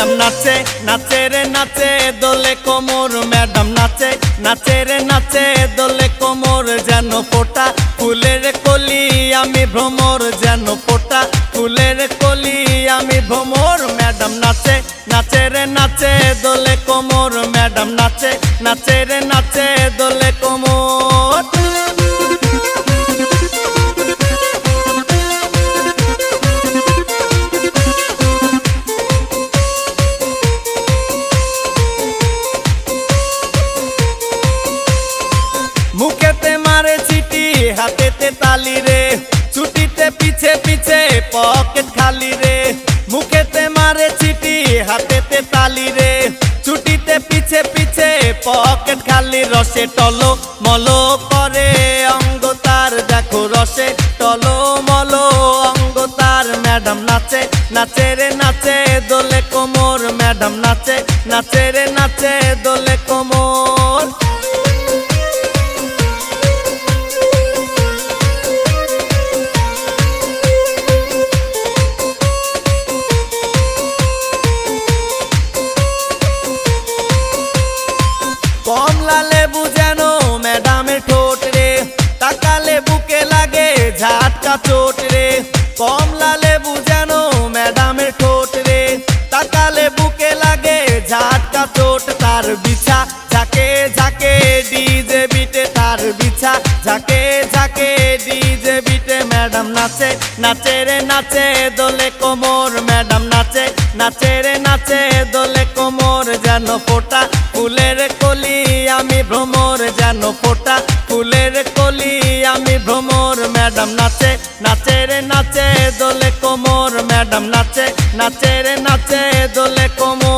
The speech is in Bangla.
ম্যাডাম নাচে নাচে রে নাচে দোলে কোমর ম্যাডাম নাচে নাচে রে নাচে দোলে কোমর যেন ফোটা ফুলের কলি আমি ভ্রমর যেন ফোটা ফুলের কলি আমি ভ্রমর ম্যাডাম নাচে নাচে রে নাচে দোলে কোমর ম্যাডাম নাচে নাচে রে নাচে দোলে কোমর। মুখেতে মারে চিটি হাতেতে তালি রে ছুটিতে পিছে পিছে পকেট খালি রে মুখেতে মারে চিটি হাতেতে তালি রে ছুটিতে পিছে পিছে পকেট খালি রসে টলো মলো করে অঙ্গ তার দেখো রসে টলো মলো অঙ্গ তার ম্যাডাম নাচে নাচে রে নাচে দোলে কোমর ম্যাডাম নাচে নাচে রে নাচে দোলে কোমর। কমলা লেবু যেন ম্যাডামের ঠোঁট রে তাকালে বুকে লাগে ঝাটকা চোট রে কমলা লেবু যেন ম্যাডামের ঠোঁট রে তাকালে বুকে লাগে ঝাটকা চোট তার বিছা ঝাঁকে ঝাঁকে ডিজে বিটে তার বিছা ঝাঁকে ঝাঁকে ডিজে বিটে ম্যাডাম নাচে নাচে রে নাচে দোলে কোমর ম্যাডাম নাচে নাচে রে নাচে দোলে কোমর যেন ফোটা ফুলের কলি আমি ভ্রমর যেন ফোটা ফুলের কলি আমি ভ্রমর ম্যাডাম নাচে নাচে রে নাচে দোলে কোমর ম্যাডাম নাচে নাচে রে নাচে দোলে কোমর।